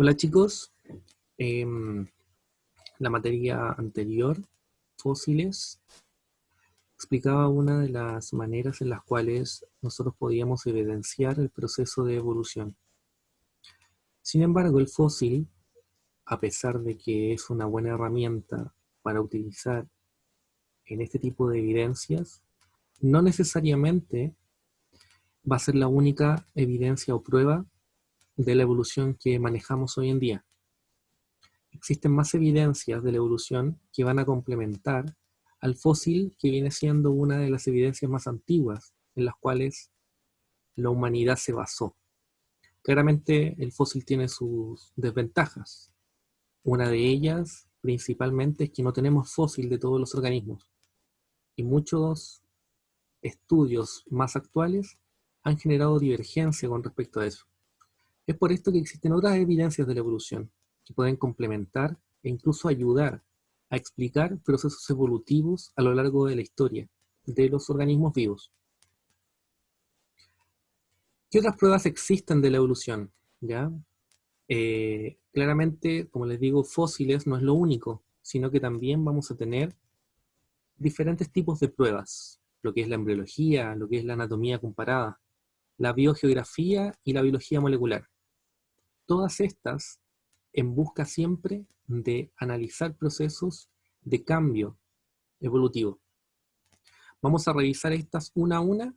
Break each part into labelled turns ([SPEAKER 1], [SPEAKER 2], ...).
[SPEAKER 1] Hola chicos, Em, la materia anterior, fósiles, explicaba una de las maneras en las cuales nosotros podíamos evidenciar el proceso de evolución. Sin embargo, el fósil, a pesar de que es una buena herramienta para utilizar en este tipo de evidencias, no necesariamente va a ser la única evidencia o prueba de la evolución que manejamos hoy en día. Existen más evidencias de la evolución que van a complementar al fósil, que viene siendo una de las evidencias más antiguas en las cuales la humanidad se basó. Claramente el fósil tiene sus desventajas. Una de ellas principalmente es que no tenemos fósil de todos los organismos. Y muchos estudios más actuales han generado divergencia con respecto a eso. Es por esto que existen otras evidencias de la evolución que pueden complementar e incluso ayudar a explicar procesos evolutivos a lo largo de la historia de los organismos vivos. ¿Qué otras pruebas existen de la evolución? ¿Ya? Claramente, como les digo, fósiles no es lo único, sino que también vamos a tener diferentes tipos de pruebas, lo que es la embriología, lo que es la anatomía comparada, la biogeografía y la biología molecular. Todas estas en busca siempre de analizar procesos de cambio evolutivo. Vamos a revisar estas una a una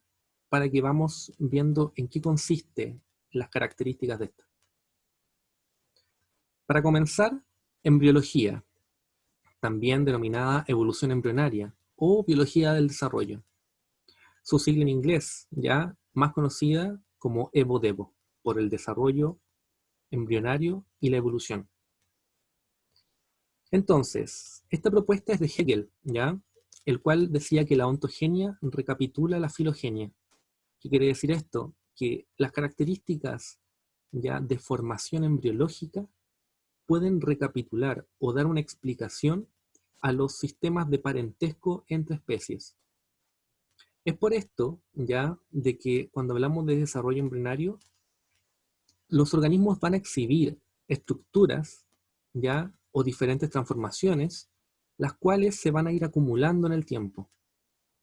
[SPEAKER 1] para que vamos viendo en qué consiste las características de estas. Para comenzar, embriología, también denominada evolución embrionaria o biología del desarrollo. Su sigla en inglés, ya más conocida como EVO-DEVO, por el desarrollo embrionario y la evolución. Entonces, esta propuesta es de Hegel, ¿ya? El cual decía que la ontogenia recapitula la filogenia. ¿Qué quiere decir esto? Que las características ya de formación embriológica pueden recapitular o dar una explicación a los sistemas de parentesco entre especies. Es por esto, ya, de que cuando hablamos de desarrollo embrionario, los organismos van a exhibir estructuras, ya, o diferentes transformaciones, las cuales se van a ir acumulando en el tiempo.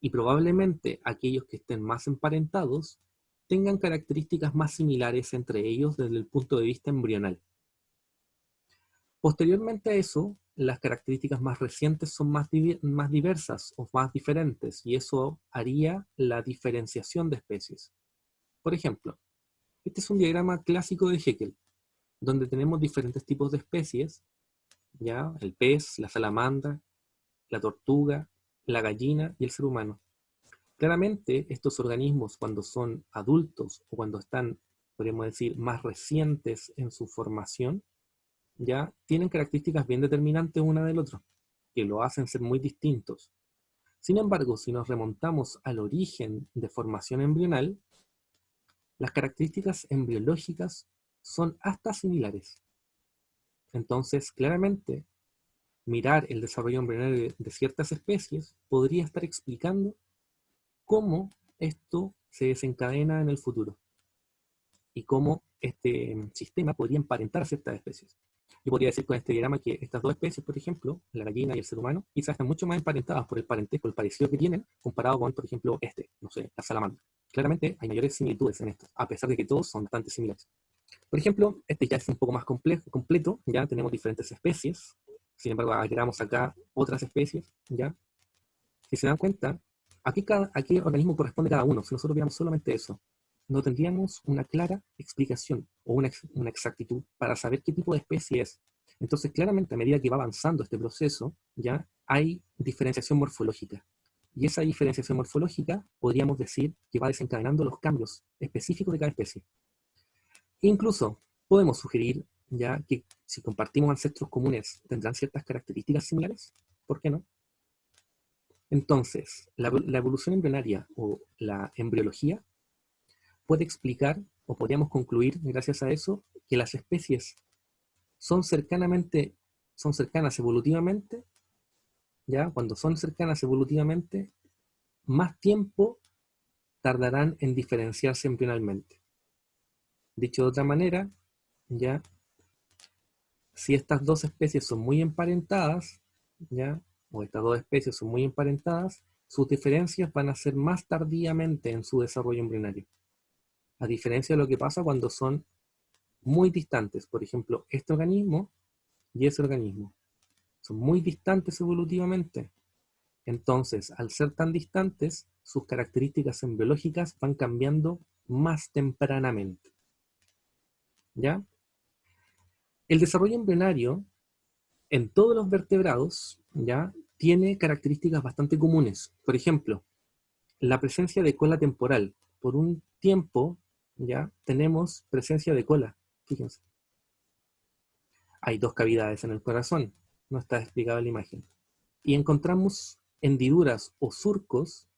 [SPEAKER 1] Y probablemente aquellos que estén más emparentados tengan características más similares entre ellos desde el punto de vista embrional. Posteriormente a eso, las características más recientes son más diversas o más diferentes, y eso haría la diferenciación de especies. Por ejemplo, este es un diagrama clásico de Haeckel, donde tenemos diferentes tipos de especies, ¿ya? El pez, la salamandra, la tortuga, la gallina y el ser humano. Claramente, estos organismos, cuando son adultos o cuando están, podríamos decir, más recientes en su formación, ya tienen características bien determinantes una del otro, que lo hacen ser muy distintos. Sin embargo, si nos remontamos al origen de formación embrional, las características embriológicas son hasta similares. Entonces, claramente, mirar el desarrollo embrionario de ciertas especies podría estar explicando cómo esto se desencadena en el futuro y cómo este sistema podría emparentar a ciertas especies. Yo podría decir con este diagrama que estas dos especies, por ejemplo, la gallina y el ser humano, quizás están mucho más emparentadas por el parentesco, el parecido que tienen, comparado con, por ejemplo, no sé, la salamandra. Claramente hay mayores similitudes en estos, a pesar de que todos son bastante similares. Por ejemplo, este ya es un poco más completo, ya tenemos diferentes especies, sin embargo agregamos acá otras especies, ya. Si se dan cuenta, a qué organismo corresponde cada uno. Si nosotros viéramos solamente eso, no tendríamos una clara explicación o una exactitud para saber qué tipo de especie es. Entonces, claramente, a medida que va avanzando este proceso, ya hay diferenciación morfológica. Y esa diferenciación morfológica podríamos decir que va desencadenando los cambios específicos de cada especie. Incluso podemos sugerir ya que si compartimos ancestros comunes, tendrán ciertas características similares. ¿Por qué no? Entonces, la evolución embrionaria o la embriología puede explicar, o podríamos concluir gracias a eso, que las especies son cercanas evolutivamente, ya cuando son cercanas evolutivamente, más tiempo tardarán en diferenciarse embrionalmente. Dicho de otra manera, ya Si estas dos especies son muy emparentadas, ¿ya? O estas dos especies son muy emparentadas, sus diferencias van a ser más tardíamente en su desarrollo embrionario. A diferencia de lo que pasa cuando son muy distantes. Por ejemplo, este organismo y ese organismo son muy distantes evolutivamente. Entonces, al ser tan distantes, sus características embriológicas van cambiando más tempranamente. ¿Ya? El desarrollo embrionario en todos los vertebrados, ¿ya? Tiene características bastante comunes. Por ejemplo, la presencia de cola temporal. Por un tiempo, ¿ya? Tenemos presencia de cola. Fíjense. Hay dos cavidades en el corazón. No está explicado en la imagen. Y encontramos hendiduras o surcos,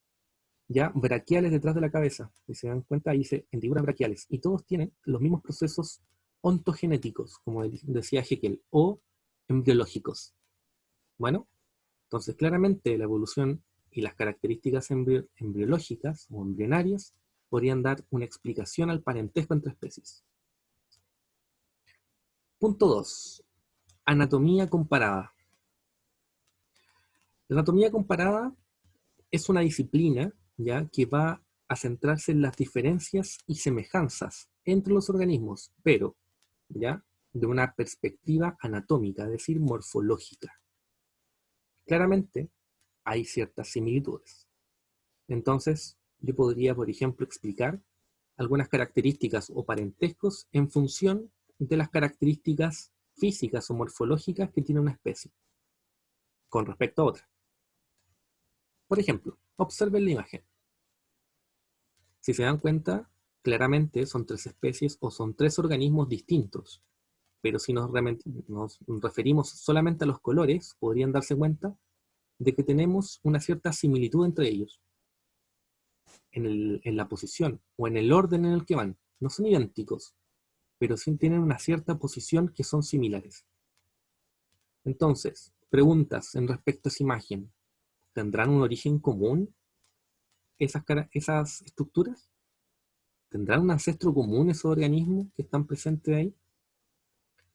[SPEAKER 1] ya braquiales detrás de la cabeza. Si se dan cuenta, ahí dice hendiduras braquiales. Y todos tienen los mismos procesos ontogenéticos, como decía Haeckel, o embriológicos. Bueno, entonces claramente la evolución y las características embriológicas o embrionarias podrían dar una explicación al parentesco entre especies. Punto 2. Anatomía comparada. La anatomía comparada es una disciplina, ¿ya?, que va a centrarse en las diferencias y semejanzas entre los organismos, pero, ¿ya?, de una perspectiva anatómica, es decir, morfológica. Claramente, hay ciertas similitudes. Entonces, yo podría, por ejemplo, explicar algunas características o parentescos en función de las características físicas o morfológicas que tiene una especie con respecto a otra. Por ejemplo, observen la imagen. Si se dan cuenta, claramente son tres especies o son tres organismos distintos. Pero si nos referimos solamente a los colores, podrían darse cuenta de que tenemos una cierta similitud entre ellos. En la posición o en el orden en el que van. No son idénticos, pero sí tienen una cierta posición que son similares. Entonces, preguntas en respecto a esa imagen. ¿Tendrán un origen común esas estructuras? ¿Tendrán un ancestro común esos organismos que están presentes ahí?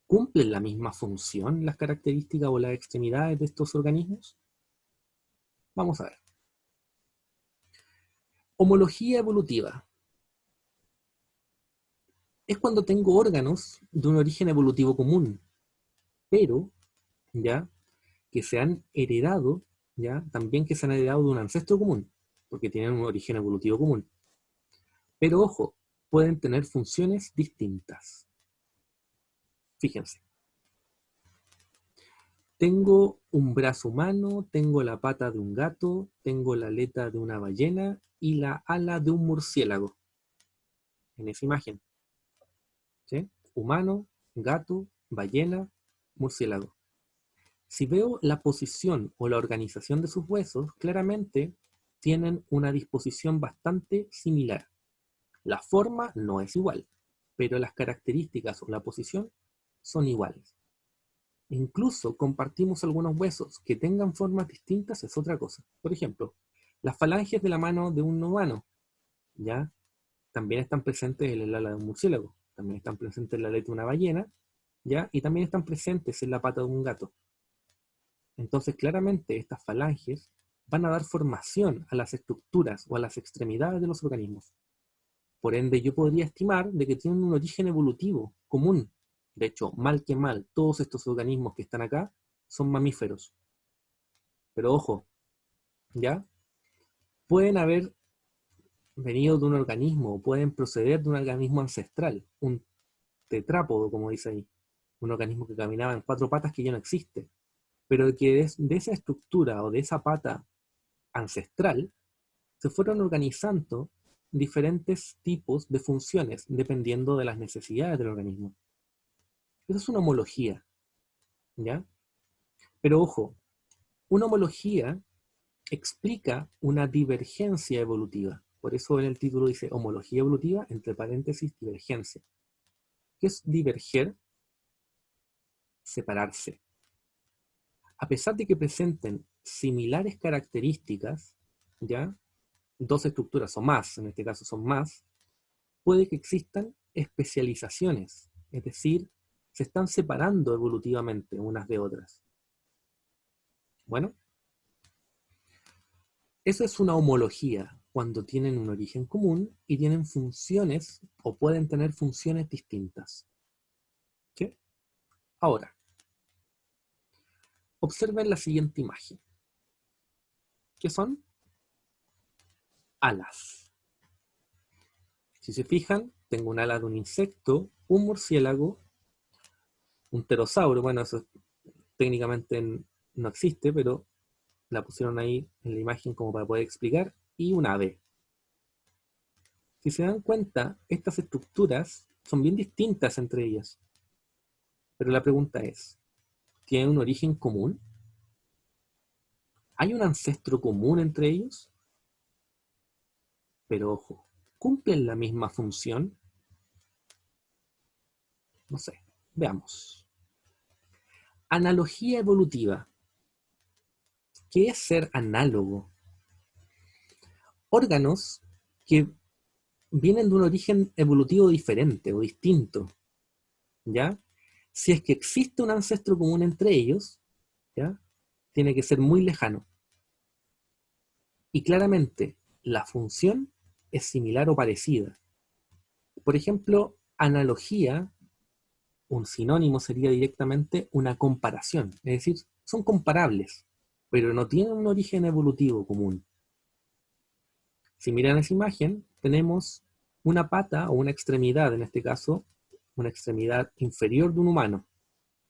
[SPEAKER 1] ¿Cumplen la misma función las características o las extremidades de estos organismos? Vamos a ver. Homología evolutiva. Es cuando tengo órganos de un origen evolutivo común, pero, ¿ya?, que se han heredado, ¿ya?, también que se han heredado de un ancestro común, porque tienen un origen evolutivo común. Pero ojo, pueden tener funciones distintas. Fíjense. Tengo un brazo humano, tengo la pata de un gato, tengo la aleta de una ballena y la ala de un murciélago. En esa imagen. ¿Sí? Humano, gato, ballena, murciélago. Si veo la posición o la organización de sus huesos, claramente tienen una disposición bastante similar. La forma no es igual, pero las características o la posición son iguales. Incluso compartimos algunos huesos que tengan formas distintas, es otra cosa. Por ejemplo, las falanges de la mano de un humano, ¿ya?, también están presentes en el ala de un murciélago, también están presentes en la aleta de una ballena, ¿ya?, y también están presentes en la pata de un gato. Entonces, claramente, estas falanges van a dar formación a las estructuras o a las extremidades de los organismos. Por ende, yo podría estimar de que tienen un origen evolutivo común. De hecho, mal que mal, todos estos organismos que están acá son mamíferos. Pero ojo, ¿ya? Pueden haber venido de un organismo, pueden proceder de un organismo ancestral, un tetrápodo, como dice ahí, un organismo que caminaba en cuatro patas que ya no existe, pero que de esa estructura o de esa pata ancestral se fueron organizando diferentes tipos de funciones dependiendo de las necesidades del organismo. Eso es una homología, ¿ya? Pero ojo, una homología explica una divergencia evolutiva. Por eso en el título dice homología evolutiva, entre paréntesis, divergencia. ¿Qué es diverger? Separarse. A pesar de que presenten similares características, ¿ya?, dos estructuras o más, en este caso son más, puede que existan especializaciones, es decir, se están separando evolutivamente unas de otras. Bueno, eso es una homología, cuando tienen un origen común y tienen funciones o pueden tener funciones distintas. ¿Sí? Ahora, observen la siguiente imagen. ¿Qué son? Alas. Si se fijan, tengo un ala de un insecto, un murciélago, un pterosauro, bueno, eso técnicamente no existe, pero la pusieron ahí en la imagen como para poder explicar, y un ave. Si se dan cuenta, estas estructuras son bien distintas entre ellas. Pero la pregunta es, ¿tienen un origen común? ¿Hay un ancestro común entre ellos? Pero ojo, ¿cumplen la misma función? No sé, veamos. Analogía evolutiva. ¿Qué es ser análogo? Órganos que vienen de un origen evolutivo diferente o distinto, ¿ya? Si es que existe un ancestro común entre ellos, ¿ya? Tiene que ser muy lejano. Y claramente, la función es similar o parecida. Por ejemplo, analogía, un sinónimo sería directamente una comparación. Es decir, son comparables, pero no tienen un origen evolutivo común. Si miran esa imagen, tenemos una pata o una extremidad, en este caso, una extremidad inferior de un humano.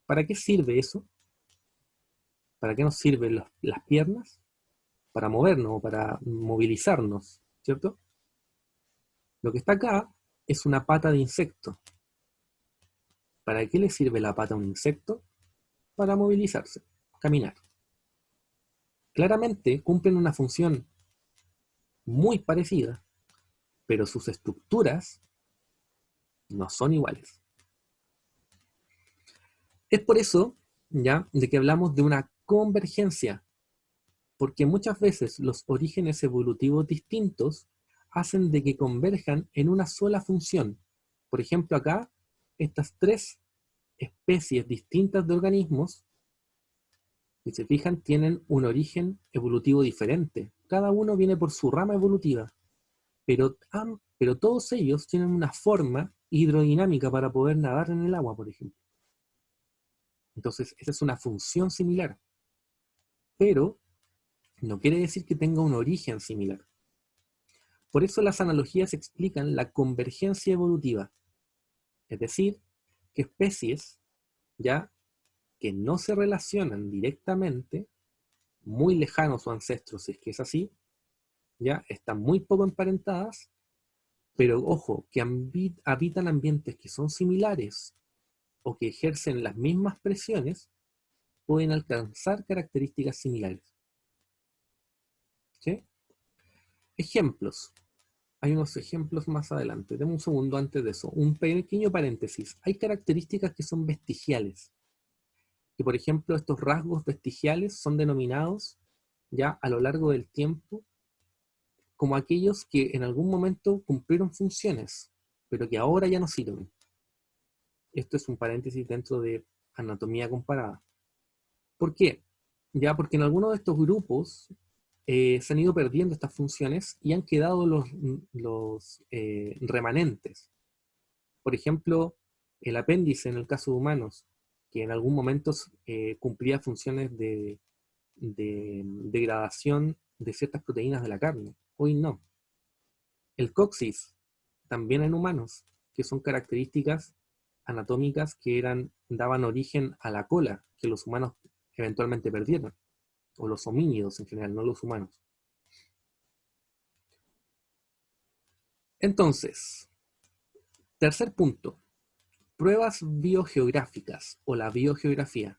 [SPEAKER 1] ¿Para qué sirve eso? ¿Para qué nos sirven las piernas? Para movernos o para movilizarnos, ¿cierto? Lo que está acá es una pata de insecto. ¿Para qué le sirve la pata a un insecto? Para movilizarse, caminar. Claramente cumplen una función muy parecida, pero sus estructuras no son iguales. Es por eso, ya, de que hablamos de una convergencia, porque muchas veces los orígenes evolutivos distintos hacen de que converjan en una sola función. Por ejemplo, acá, estas tres especies distintas de organismos, si se fijan, tienen un origen evolutivo diferente. Cada uno viene por su rama evolutiva, pero todos ellos tienen una forma hidrodinámica para poder nadar en el agua, por ejemplo. Entonces, esa es una función similar, pero no quiere decir que tenga un origen similar. Por eso las analogías explican la convergencia evolutiva, es decir, que especies ya que no se relacionan directamente, muy lejanos o ancestros, si es que es así, ya están muy poco emparentadas, pero ojo, que habitan ambientes que son similares o que ejercen las mismas presiones, pueden alcanzar características similares. ¿Sí? Ejemplos. Hay unos ejemplos más adelante. Deme un segundo antes de eso. Un pequeño paréntesis. Hay características que son vestigiales. Que, por ejemplo, estos rasgos vestigiales son denominados ya a lo largo del tiempo como aquellos que en algún momento cumplieron funciones, pero que ahora ya no sirven. Esto es un paréntesis dentro de anatomía comparada. ¿Por qué? Ya porque en algunos de estos grupos se han ido perdiendo estas funciones y han quedado los remanentes. Por ejemplo, el apéndice en el caso de humanos, que en algún momento cumplía funciones de degradación de ciertas proteínas de la carne. Hoy no. El coxis, también en humanos, que son características anatómicas que daban origen a la cola, que los humanos eventualmente perdieron, o los homínidos en general, no los humanos. Entonces, tercer punto, pruebas biogeográficas o la biogeografía.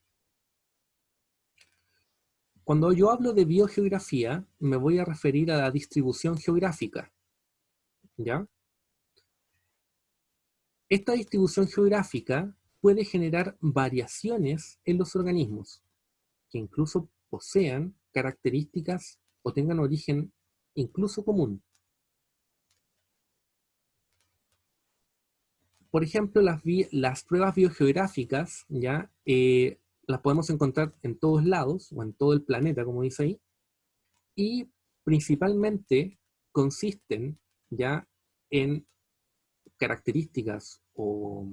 [SPEAKER 1] Cuando yo hablo de biogeografía, me voy a referir a la distribución geográfica, ¿ya? Esta distribución geográfica puede generar variaciones en los organismos, que incluso posean características o tengan origen incluso común. por ejemplo, las pruebas biogeográficas, ¿ya? Las podemos encontrar en todos lados, o en todo el planeta, como dice ahí, y principalmente consisten, ¿ya? En características o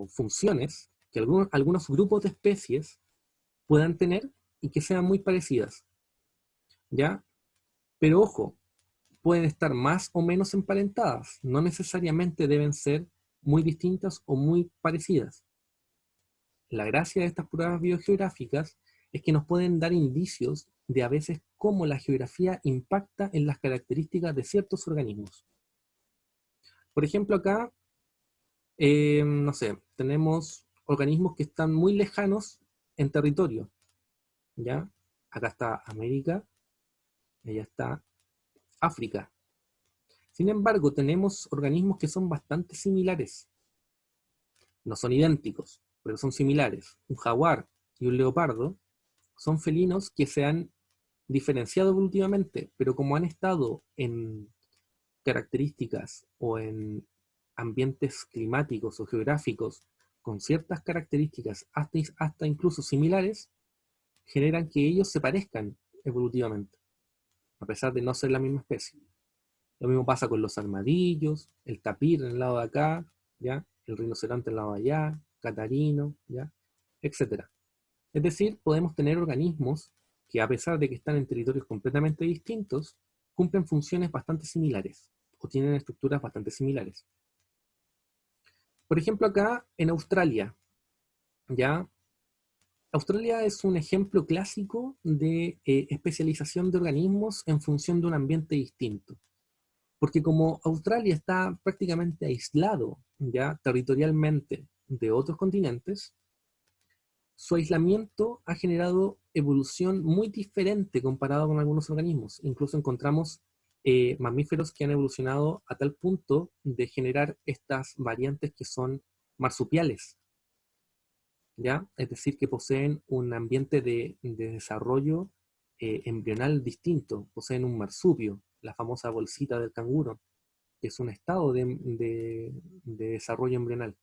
[SPEAKER 1] funciones que algunos grupos de especies puedan tener y que sean muy parecidas, ¿ya? Pero ojo, pueden estar más o menos emparentadas, no necesariamente deben ser muy distintas o muy parecidas. La gracia de estas pruebas biogeográficas es que nos pueden dar indicios de a veces cómo la geografía impacta en las características de ciertos organismos. Por ejemplo, acá, no sé, tenemos organismos que están muy lejanos en territorio, ¿ya? Acá está América, allá está África. Sin embargo, tenemos organismos que son bastante similares. No son idénticos, pero son similares. Un jaguar y un leopardo son felinos que se han diferenciado evolutivamente, pero como han estado en características o en ambientes climáticos o geográficos con ciertas características hasta incluso similares, generan que ellos se parezcan evolutivamente, a pesar de no ser la misma especie. Lo mismo pasa con los armadillos, el tapir en el lado de acá, ¿ya? El rinoceronte en el lado de allá, catarino, ¿ya? Etcétera. Es decir, podemos tener organismos que a pesar de que están en territorios completamente distintos, cumplen funciones bastante similares o tienen estructuras bastante similares. Por ejemplo, acá en Australia, ¿ya? Australia es un ejemplo clásico de especialización de organismos en función de un ambiente distinto. Porque como Australia está prácticamente aislado ya territorialmente de otros continentes, su aislamiento ha generado evolución muy diferente comparado con algunos organismos. Incluso encontramos mamíferos que han evolucionado a tal punto de generar estas variantes que son marsupiales, ¿ya? Es decir, que poseen un ambiente de desarrollo embrional distinto, poseen un marsupio, la famosa bolsita del canguro, que es un estado de desarrollo embrional.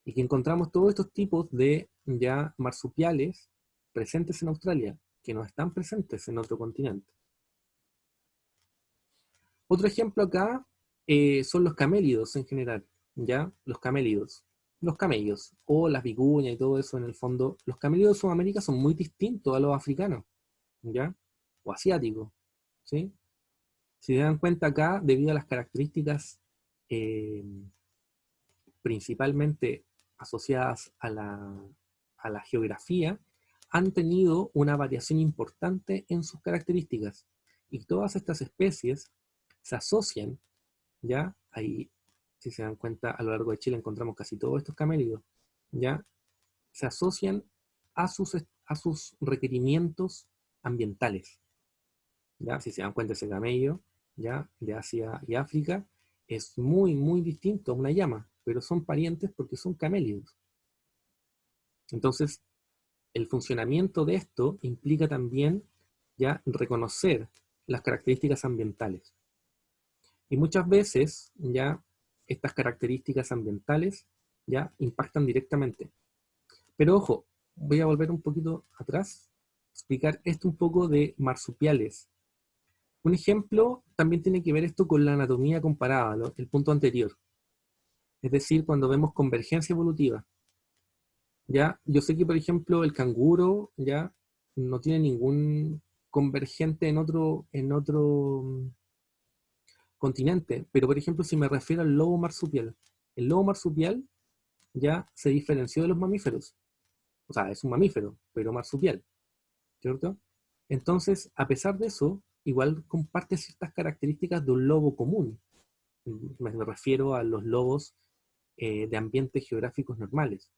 [SPEAKER 1] Y que encontramos todos estos tipos de ya marsupiales presentes en Australia, que no están presentes en otro continente. Otro ejemplo acá son los camélidos en general, ¿ya? Los camélidos. Los camellos, o las vicuñas y todo eso en el fondo. Los camélidos de Sudamérica son muy distintos a los africanos, ¿ya? O asiáticos, ¿sí? Si se dan cuenta acá, debido a las características eh, principalmente asociadas a la geografía, han tenido una variación importante en sus características. Y todas estas especies se asocian, ¿ya? Ahí, si se dan cuenta, a lo largo de Chile encontramos casi todos estos camélidos, ¿ya? Se asocian a sus requerimientos ambientales, ¿ya? Si se dan cuenta, ese camello, ¿ya? De Asia y África es muy, muy distinto a una llama, pero son parientes porque son camélidos. Entonces, el funcionamiento de esto implica también ya reconocer las características ambientales. Y muchas veces ya estas características ambientales ya impactan directamente. Pero ojo, voy a volver un poquito atrás, explicar esto un poco de marsupiales. Un ejemplo también tiene que ver esto con la anatomía comparada, ¿no? El punto anterior. Es decir, cuando vemos convergencia evolutiva. ¿Ya? Yo sé que, por ejemplo, el canguro ya no tiene ningún convergente en otro continente, pero por ejemplo, si me refiero al lobo marsupial, el lobo marsupial ya se diferenció de los mamíferos. O sea, es un mamífero, pero marsupial, ¿cierto? Entonces, a pesar de eso, igual comparte ciertas características de un lobo común. Me refiero a los lobos de ambientes geográficos normales.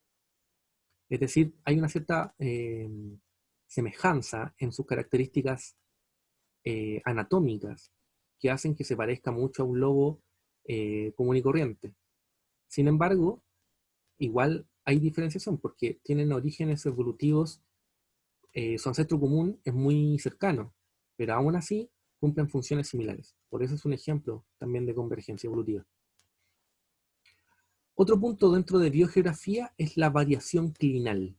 [SPEAKER 1] Es decir, hay una cierta semejanza en sus características anatómicas que hacen que se parezca mucho a un lobo común y corriente. Sin embargo, igual hay diferenciación porque tienen orígenes evolutivos, su ancestro común es muy cercano, pero aún así cumplen funciones similares. Por eso es un ejemplo también de convergencia evolutiva. Otro punto dentro de biogeografía es la variación clinal.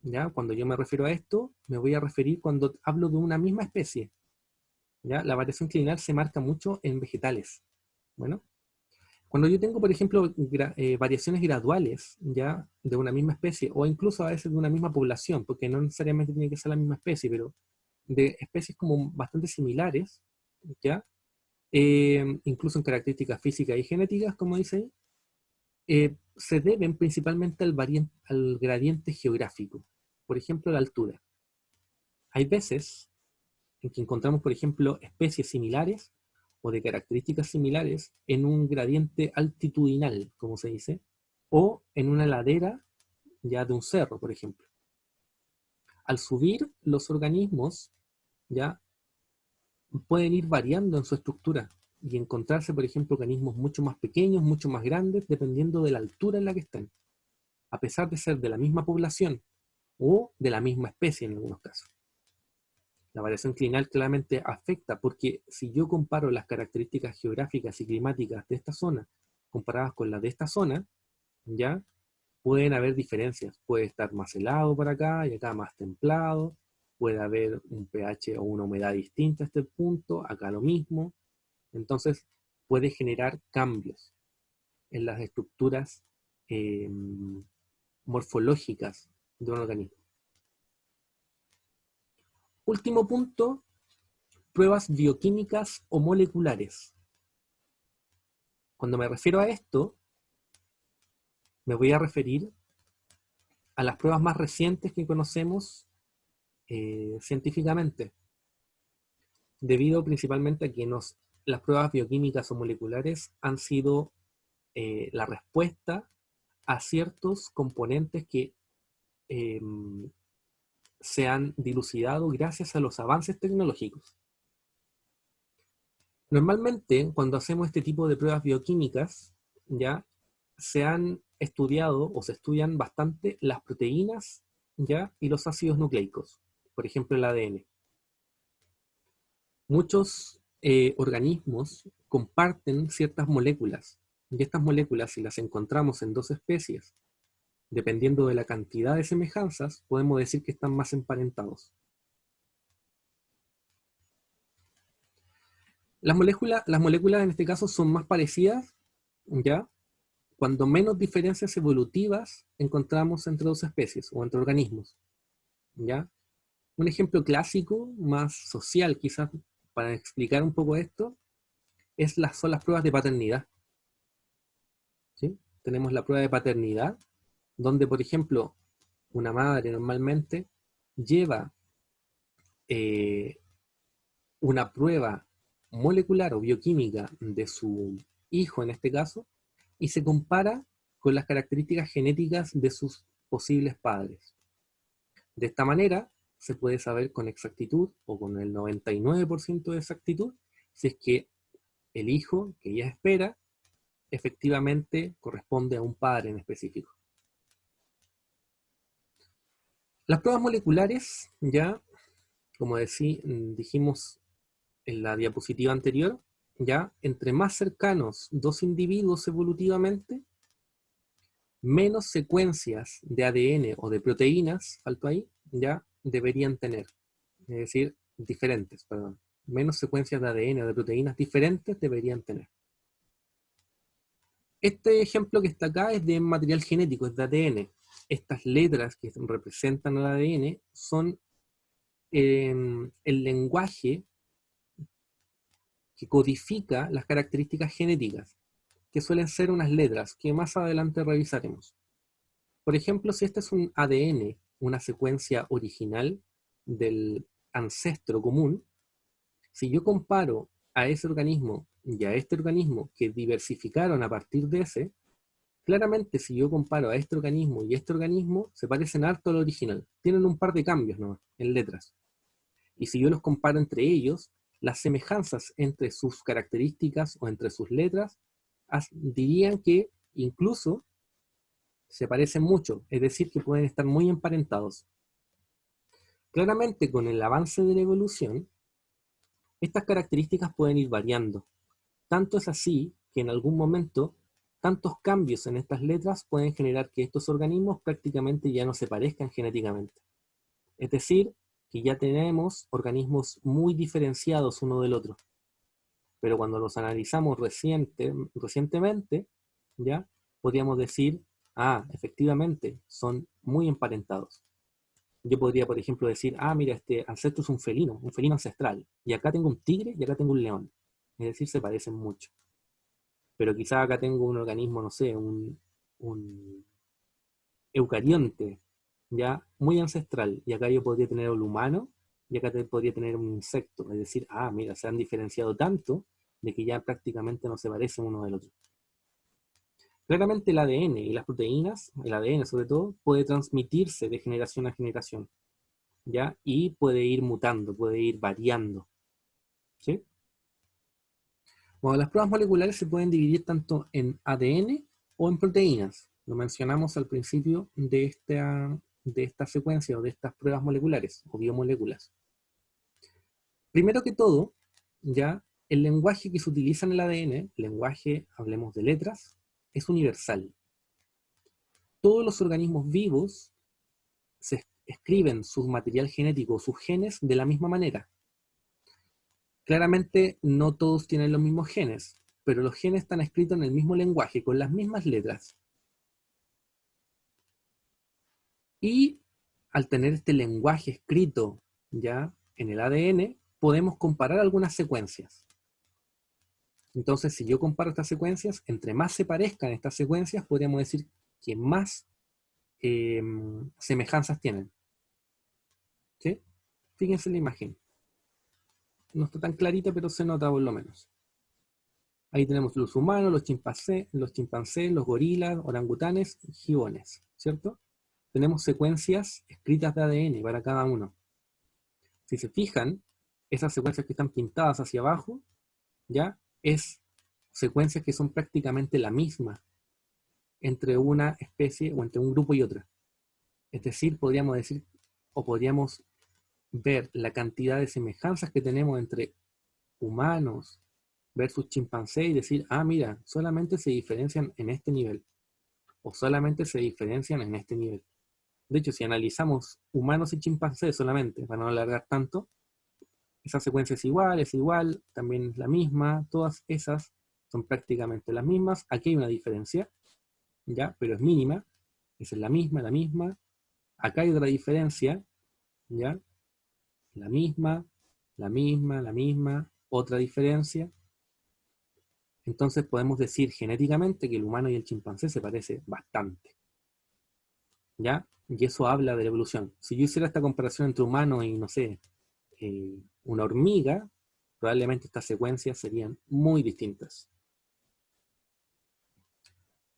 [SPEAKER 1] ¿Ya? Cuando yo me refiero a esto, me voy a referir cuando hablo de una misma especie. ¿Ya? La variación clinal se marca mucho en vegetales. Bueno, cuando yo tengo, por ejemplo, variaciones graduales, ¿ya? De una misma especie, o incluso a veces de una misma población, porque no necesariamente tiene que ser la misma especie, pero de especies como bastante similares, ¿ya? Incluso en características físicas y genéticas, como dice ahí, se deben principalmente al gradiente geográfico, por ejemplo, la altura. Hay veces en que encontramos, por ejemplo, especies similares o de características similares en un gradiente altitudinal, como se dice, o en una ladera ya de un cerro, por ejemplo. Al subir, los organismos ya pueden ir variando en su estructura y encontrarse, por ejemplo, organismos mucho más pequeños, mucho más grandes, dependiendo de la altura en la que estén, a pesar de ser de la misma población o de la misma especie en algunos casos. La variación clinal claramente afecta porque si yo comparo las características geográficas y climáticas de esta zona comparadas con las de esta zona, ya pueden haber diferencias. Puede estar más helado por acá y acá más templado. Puede haber un pH o una humedad distinta a este punto, acá lo mismo. Entonces puede generar cambios en las estructuras eh, morfológicas de un organismo. Último punto, pruebas bioquímicas o moleculares. Cuando me refiero a esto, me voy a referir a las pruebas más recientes que conocemos científicamente, debido principalmente a que las pruebas bioquímicas o moleculares han sido la respuesta a ciertos componentes que eh, se han dilucidado gracias a los avances tecnológicos. Normalmente, cuando hacemos este tipo de pruebas bioquímicas, ya se han estudiado o se estudian bastante las proteínas, ya, y los ácidos nucleicos, por ejemplo el ADN. Muchos organismos comparten ciertas moléculas, y estas moléculas, si las encontramos en dos especies, dependiendo de la cantidad de semejanzas, podemos decir que están más emparentados. Las moléculas en este caso son más parecidas, ¿ya? Cuando menos diferencias evolutivas encontramos entre dos especies o entre organismos, ¿ya? Un ejemplo clásico, más social quizás, para explicar un poco esto, son las pruebas de paternidad, ¿sí? Tenemos la prueba de paternidad, donde, por ejemplo, una madre normalmente lleva eh, una prueba molecular o bioquímica de su hijo en este caso, y se compara con las características genéticas de sus posibles padres. De esta manera, se puede saber con exactitud o con el 99% de exactitud si es que el hijo que ella espera efectivamente corresponde a un padre en específico. Las pruebas moleculares, ya como dijimos en la diapositiva anterior, ya entre más cercanos dos individuos evolutivamente, menos secuencias de ADN o de proteínas, faltó ahí, ya deberían tener. Es decir, diferentes, perdón. Menos secuencias de ADN o de proteínas diferentes deberían tener. Este ejemplo que está acá es de material genético, es de ADN. Estas letras que representan el ADN son el lenguaje que codifica las características genéticas, que suelen ser unas letras que más adelante revisaremos. Por ejemplo, si este es un ADN, una secuencia original del ancestro común, si yo comparo a ese organismo y a este organismo que diversificaron a partir de ese, claramente si yo comparo a este organismo y este organismo, se parecen harto al original. Tienen un par de cambios nomás en letras. Y si yo los comparo entre ellos, las semejanzas entre sus características o entre sus letras dirían que incluso se parecen mucho, es decir, que pueden estar muy emparentados. Claramente, con el avance de la evolución, estas características pueden ir variando. Tanto es así que en algún momento tantos cambios en estas letras pueden generar que estos organismos prácticamente ya no se parezcan genéticamente. Es decir, que ya tenemos organismos muy diferenciados uno del otro. Pero cuando los analizamos recientemente, ya podríamos decir, efectivamente, son muy emparentados. Yo podría, por ejemplo, decir, mira, este ancestro es un felino ancestral, y acá tengo un tigre y acá tengo un león. Es decir, se parecen mucho. Pero quizá acá tengo un organismo, no sé, un eucarionte, ya muy ancestral, y acá yo podría tener un humano, y acá podría tener un insecto. Es decir, mira, se han diferenciado tanto de que ya prácticamente no se parecen uno del otro. Claramente el ADN y las proteínas, el ADN sobre todo, puede transmitirse de generación a generación, ¿ya? Y puede ir mutando, puede ir variando, ¿sí? Bueno, las pruebas moleculares se pueden dividir tanto en ADN o en proteínas. Lo mencionamos al principio de esta secuencia o de estas pruebas moleculares o biomoléculas. Primero que todo, ya el lenguaje que se utiliza en el ADN, el lenguaje, hablemos de letras, es universal. Todos los organismos vivos se escriben su material genético, sus genes, de la misma manera. Claramente no todos tienen los mismos genes, pero los genes están escritos en el mismo lenguaje, con las mismas letras. Y al tener este lenguaje escrito ya en el ADN, podemos comparar algunas secuencias. Entonces, si yo comparo estas secuencias, entre más se parezcan estas secuencias, podríamos decir que más semejanzas tienen. ¿Sí? Fíjense en la imagen. No está tan clarita, pero se nota por lo menos. Ahí tenemos los humanos, los chimpancés, los gorilas, orangutanes y gibones, ¿cierto? Tenemos secuencias escritas de ADN para cada uno. Si se fijan, esas secuencias que están pintadas hacia abajo, ya es secuencias que son prácticamente la misma entre una especie o entre un grupo y otra. Es decir, podríamos decir, o podríamos ver la cantidad de semejanzas que tenemos entre humanos versus chimpancé y decir, mira, solamente se diferencian en este nivel, o solamente se diferencian en este nivel. De hecho, si analizamos humanos y chimpancés solamente, para no alargar tanto, esa secuencia es igual, también es la misma, todas esas son prácticamente las mismas. Aquí hay una diferencia, ¿ya? Pero es mínima, esa es la misma. Acá hay otra diferencia, ¿ya? La misma, otra diferencia. Entonces podemos decir genéticamente que el humano y el chimpancé se parecen bastante, ¿ya? Y eso habla de la evolución. Si yo hiciera esta comparación entre humano y, no sé, una hormiga, probablemente estas secuencias serían muy distintas.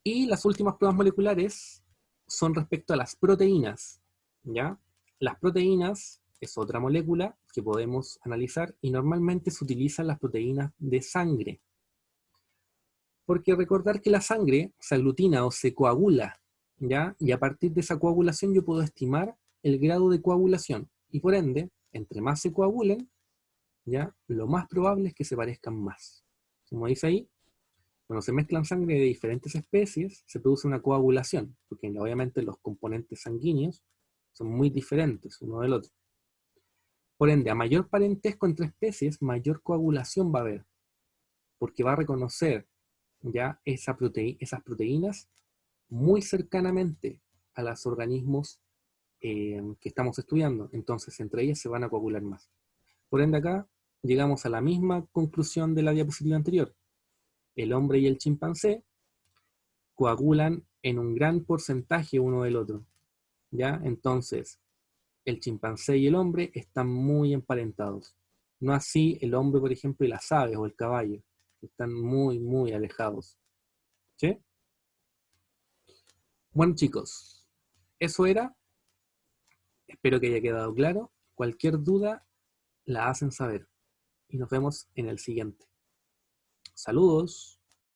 [SPEAKER 1] Y las últimas pruebas moleculares son respecto a las proteínas, ¿ya? Las proteínas es otra molécula que podemos analizar y normalmente se utilizan las proteínas de sangre. Porque recordar que la sangre se aglutina o se coagula, ¿ya? Y a partir de esa coagulación yo puedo estimar el grado de coagulación. Y por ende, entre más se coagulen, ¿ya? Lo más probable es que se parezcan más. Como dice ahí, cuando se mezclan sangre de diferentes especies, se produce una coagulación, porque obviamente los componentes sanguíneos son muy diferentes uno del otro. Por ende, a mayor parentesco entre especies, mayor coagulación va a haber, porque va a reconocer ya esas proteínas muy cercanamente a los organismos que estamos estudiando. Entonces, entre ellas se van a coagular más. Por ende, acá llegamos a la misma conclusión de la diapositiva anterior. El hombre y el chimpancé coagulan en un gran porcentaje uno del otro, ¿ya? Entonces, el chimpancé y el hombre están muy emparentados. No así el hombre, por ejemplo, y las aves o el caballo, que están muy alejados. ¿Sí? Bueno, chicos, eso era. Espero que haya quedado claro. Cualquier duda la hacen saber. Y nos vemos en el siguiente. Saludos.